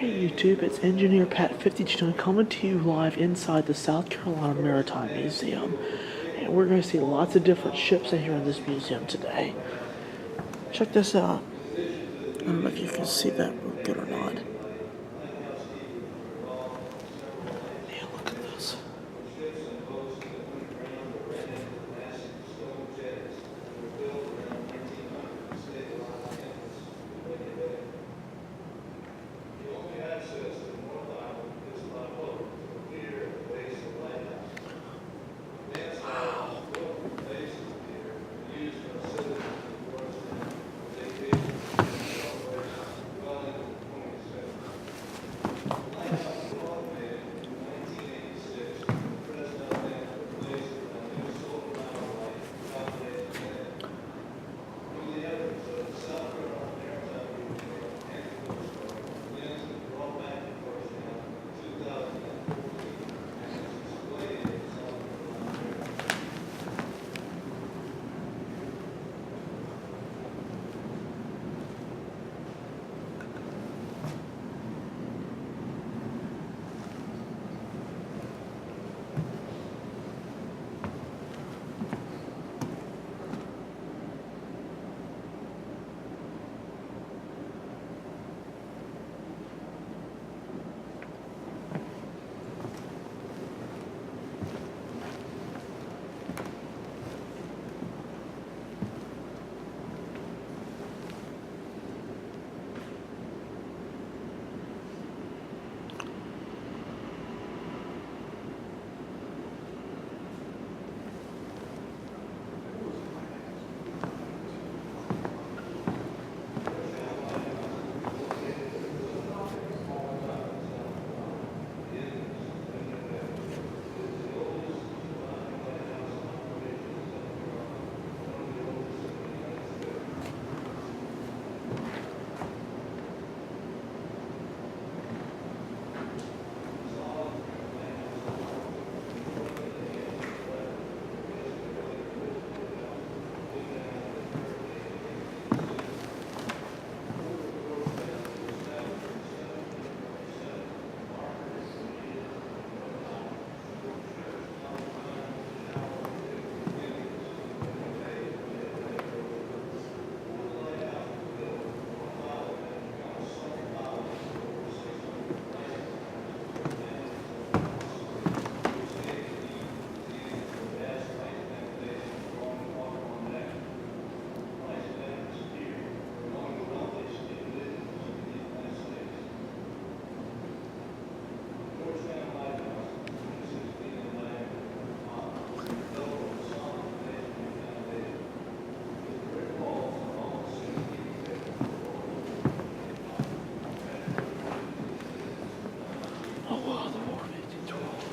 Hey YouTube, it's Engineer Pat 52 coming to you live inside the South Carolina Maritime Museum. And we're going to see lots of different ships in here in this museum today. Check this out. I don't know if you can see that real good or not. Yeah, look at this. Oh wow, the War of 1812.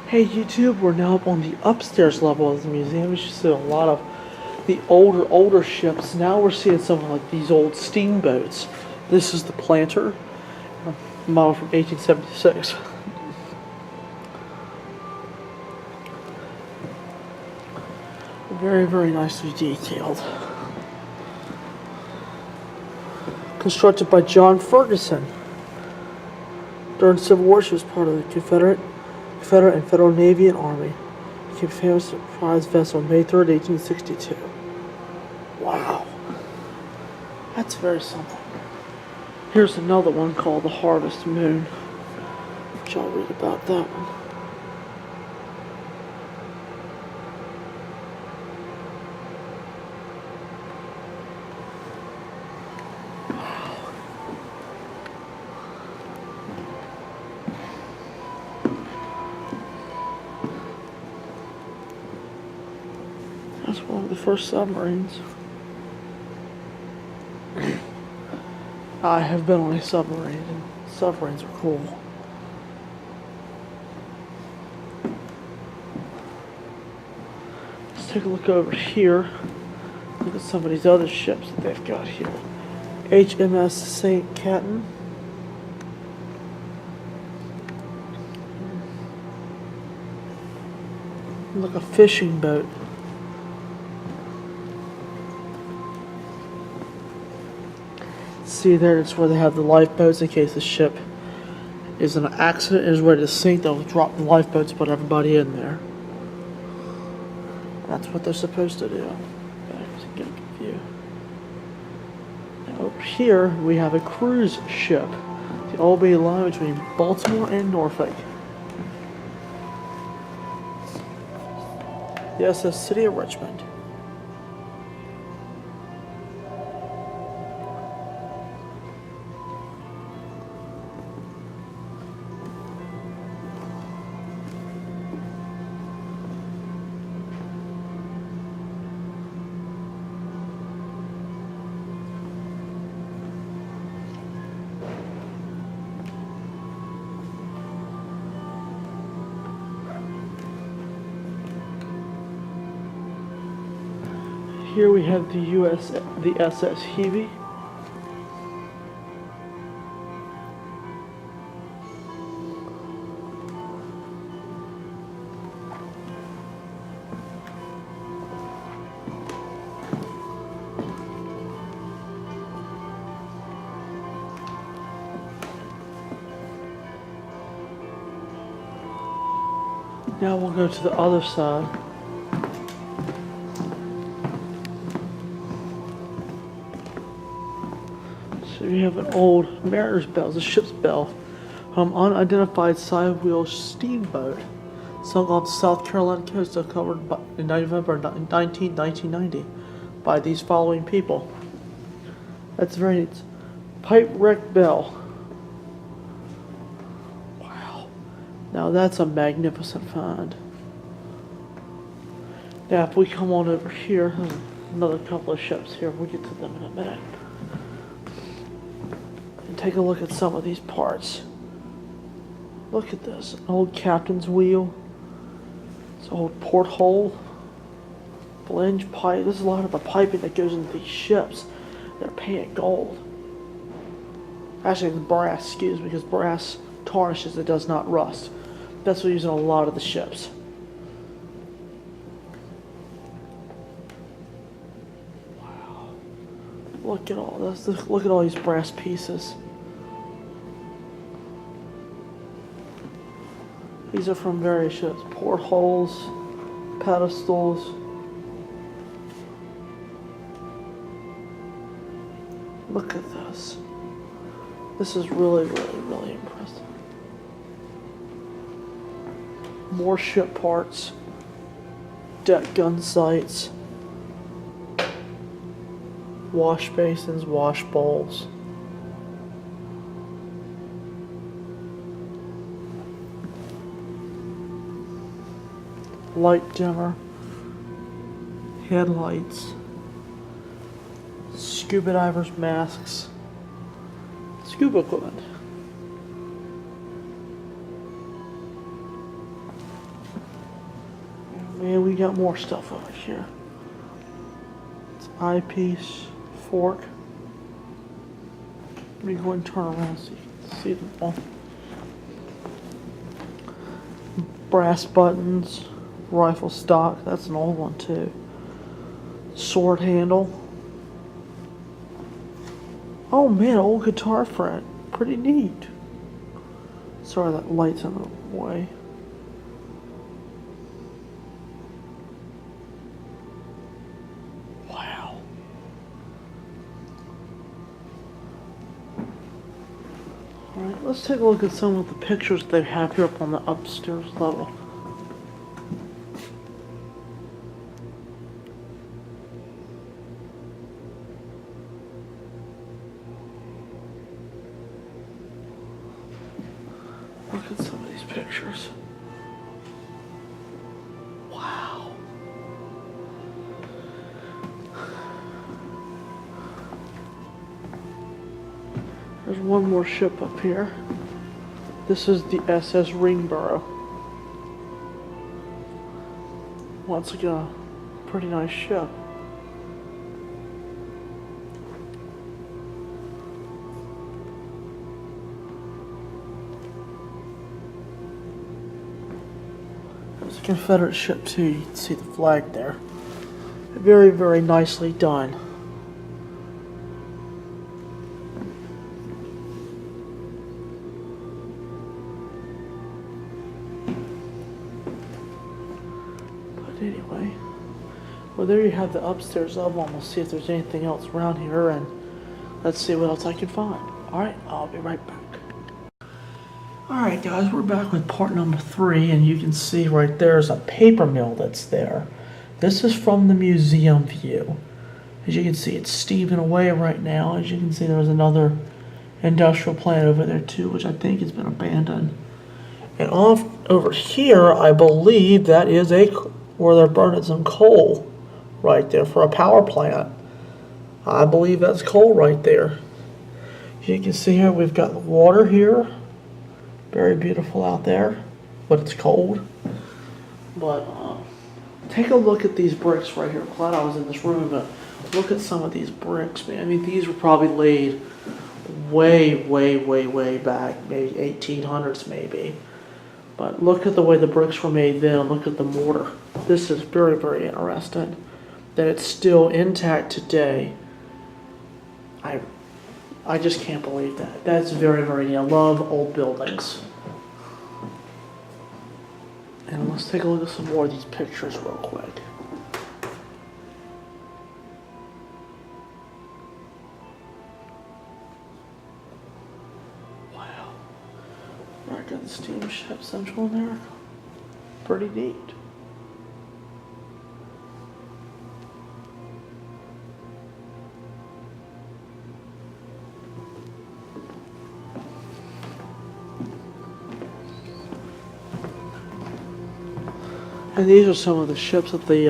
Hey YouTube, we're now up on the upstairs level of the museum. You should see a lot of the older ships. Now we're seeing something like these old steamboats. This is the Planter, a model from 1876. Very, very nicely detailed. Constructed by John Ferguson. During the Civil War, she was part of the Confederate and Federal Navy and Army. Became famous as a prize vessel May 3rd, 1862. Wow. That's very something. Here's another one called the Harvest Moon, which I'll read about that one. the first submarines. I have been on a submarine, and submarines are cool. Let's take a look over here. Look at some of these other ships that they've got here. HMS St. Catton. Look, a fishing boat. See there, it's where they have the lifeboats in case the ship is in an accident and is ready to sink. They'll drop the lifeboats, put everybody in there. That's what they're supposed to do. Back to get a view. Now over here we have a cruise ship. The Old Bay line between Baltimore and Norfolk. The SS City of Richmond. Here we have the SS Hebe. Now we'll go to the other side. So you have an old mariner's bell, it's a ship's bell, unidentified side-wheel steamboat sunk off the South Carolina coast, covered in November 1990 by these following people. That's very neat. Pipe wreck bell. Wow. Now that's a magnificent find. Now if we come on over here, there's another couple of ships here. We'll get to them in a minute. And take a look at some of these parts. Look at this. An old captain's wheel. It's an old porthole. Flange pipe. This is a lot of the piping that goes into these ships. They're painted gold. Actually, it's brass, excuse me, because brass tarnishes, it does not rust. That's what we use in a lot of the ships. Wow. Look at all this. Look at all these brass pieces. These are from various ships. Portholes, pedestals. Look at this. This is really, really, really impressive. More ship parts. Deck gun sights. Wash basins, wash bowls. Light dimmer. Headlights. Scuba divers' masks. Scuba equipment. Man, we got more stuff over here. It's eyepiece, fork. Let me go and turn around so you can see them all. Brass buttons, rifle stock. That's an old one too. Sword handle. Oh man, old guitar fret. Pretty neat. Sorry, that light's in the way. Wow. Alright, let's take a look at some of the pictures they have here up on the upstairs level. Look at some of these pictures. Wow. There's one more ship up here. This is the SS Ringborough. Once again, a pretty nice ship. There's a Confederate ship too, you can see the flag there. Very, very nicely done. But anyway, well, there you have the upstairs of them. We'll see if there's anything else around here, and let's see what else I can find. Alright, I'll be right back. Alright guys, we're back with part number 3, and you can see right there's a paper mill that's there. This is from the museum view. As you can see, it's steaming away right now. As you can see, there's another industrial plant over there too, which I think has been abandoned. And off over here, I believe that is where they're burning some coal right there for a power plant. I believe that's coal right there. As you can see here, we've got the water here. Very beautiful out there, but it's cold. But take a look at these bricks right here. I'm glad I was in this room, but look at some of these bricks, man. I mean, these were probably laid way back, maybe 1800s maybe. But look at the way the bricks were made then. Look at the mortar. This is very, very interesting that it's still intact today. I just can't believe that. That's very, very, I love old buildings. And let's take a look at some more of these pictures real quick. Wow. Right, got the steamship Central America. Pretty neat. And these are some of the ships of the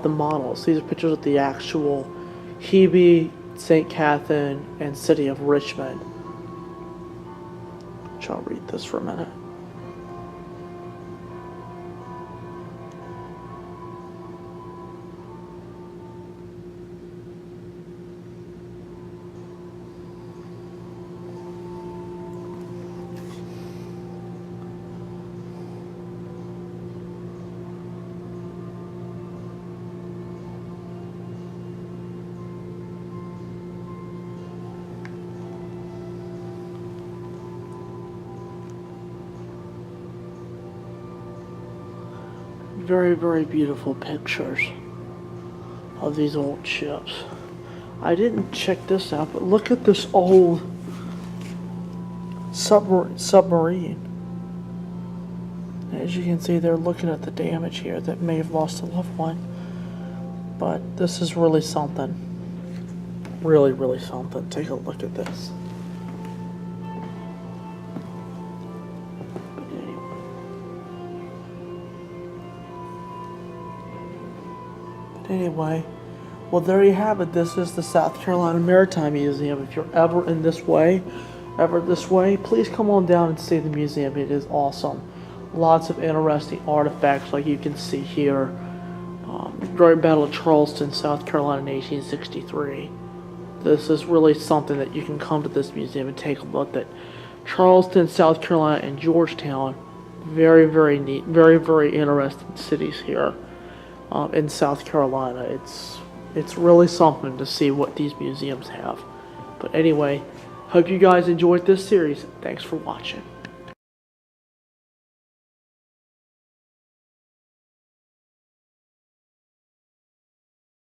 models. These are pictures of the actual Hebe, St. Catherine, and City of Richmond. Which I'll read this for a minute. Very, very beautiful pictures of these old ships. I didn't check this out, but look at this old submarine. As you can see, they're looking at the damage here that may have lost a loved one. But this is really something. Really, really something. Take a look at this. Anyway, well, there you have it. This is the South Carolina Maritime Museum. If you're ever this way, please come on down and see the museum. It is awesome. Lots of interesting artifacts like you can see here. Great Battle of Charleston, South Carolina in 1863. This is really something that you can come to this museum and take a look at. Charleston, South Carolina, and Georgetown. Very, very neat. Very, very interesting cities here. In South Carolina. It's really something to see what these museums have. But anyway, hope you guys enjoyed this series. Thanks for watching.